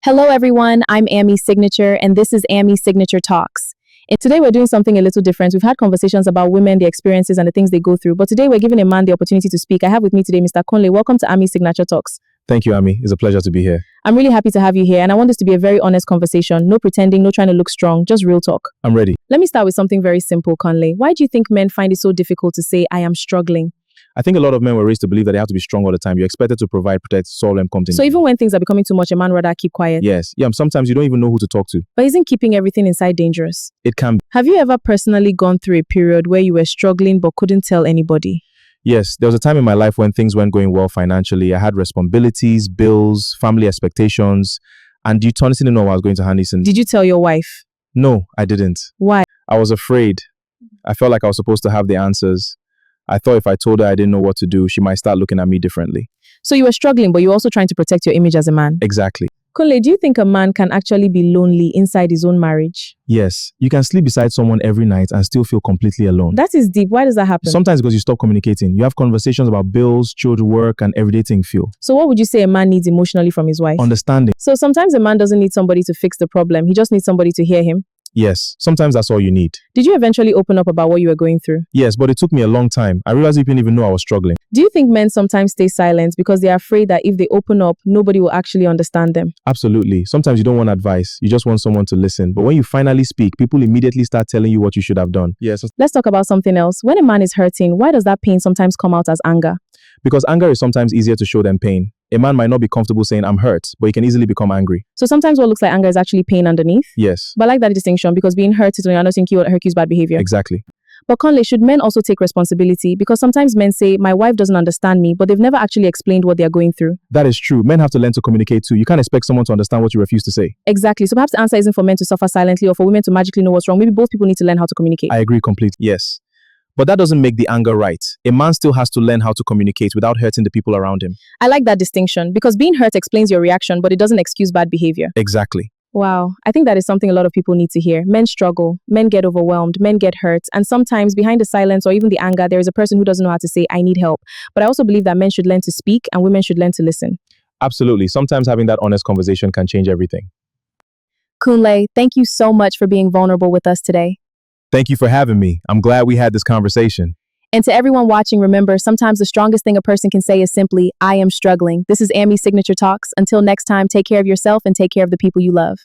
Hello, everyone. I'm Amy Signature, and this is Amy Signature Talks. And today, we're doing something a little different. We've had conversations about women, their experiences, and the things they go through. But today, we're giving a man the opportunity to speak. I have with me today Mr. Kunle. Welcome to Amy Signature Talks. Thank you, Amy. It's a pleasure to be here. I'm really happy to have you here, and I want this to be a very honest conversation. No pretending, no trying to look strong, just real talk. I'm ready. Let me start with something very simple, Kunle. Why do you think men find it so difficult to say, I am struggling? I think a lot of men were raised to believe that they have to be strong all the time. You're expected to provide, protect, solve them, So even when things are becoming too much, a man rather keep quiet. Yes. Yeah, sometimes you don't even know who to talk to. But isn't keeping everything inside dangerous? It can be. Have you ever personally gone through a period where you were struggling but couldn't tell anybody? Yes, there was a time in my life when things weren't going well financially. I had responsibilities, bills, family expectations, and you honestly didn't know how I was going to handle this. Did you tell your wife? No, I didn't. Why? I was afraid. I felt like I was supposed to have the answers. I thought if I told her I didn't know what to do, she might start looking at me differently. So you were struggling, but you were also trying to protect your image as a man. Exactly. Kunle, do you think a man can actually be lonely inside his own marriage? Yes, you can sleep beside someone every night and still feel completely alone. That is deep. Why does that happen? Sometimes because you stop communicating. You have conversations about bills, children, work, and everyday things feel. So what would you say a man needs emotionally from his wife? Understanding. So sometimes a man doesn't need somebody to fix the problem. He just needs somebody to hear him. Yes, sometimes that's all you need. Did you eventually open up about what you were going through? Yes, but it took me a long time. I realized you didn't even know I was struggling. Do you think men sometimes stay silent because they are afraid that if they open up, nobody will actually understand them? Absolutely. Sometimes you don't want advice. You just want someone to listen. But when you finally speak, people immediately start telling you what you should have done. Yes. Let's talk about something else. When a man is hurting, why does that pain sometimes come out as anger? Because anger is sometimes easier to show than pain. A man might not be comfortable saying, I'm hurt, but he can easily become angry. So sometimes what looks like anger is actually pain underneath? Yes. But I like that distinction because being hurt is when you're not thinking what hurt bad behavior. Exactly. But Kunle, should men also take responsibility? Because sometimes men say, my wife doesn't understand me, but they've never actually explained what they're going through. That is true. Men have to learn to communicate too. You can't expect someone to understand what you refuse to say. Exactly. So perhaps the answer isn't for men to suffer silently or for women to magically know what's wrong. Maybe both people need to learn how to communicate. I agree completely. Yes. But that doesn't make the anger right. A man still has to learn how to communicate without hurting the people around him. I like that distinction because being hurt explains your reaction, but it doesn't excuse bad behavior. Exactly. Wow. I think that is something a lot of people need to hear. Men struggle, men get overwhelmed, men get hurt, and sometimes behind the silence or even the anger, there is a person who doesn't know how to say, I need help. But I also believe that men should learn to speak and women should learn to listen. Absolutely. Sometimes having that honest conversation can change everything. Kunle, thank you so much for being vulnerable with us today. Thank you for having me. I'm glad we had this conversation. And to everyone watching, remember, sometimes the strongest thing a person can say is simply, I am struggling. This is Amy Signature Talks. Until next time, take care of yourself and take care of the people you love.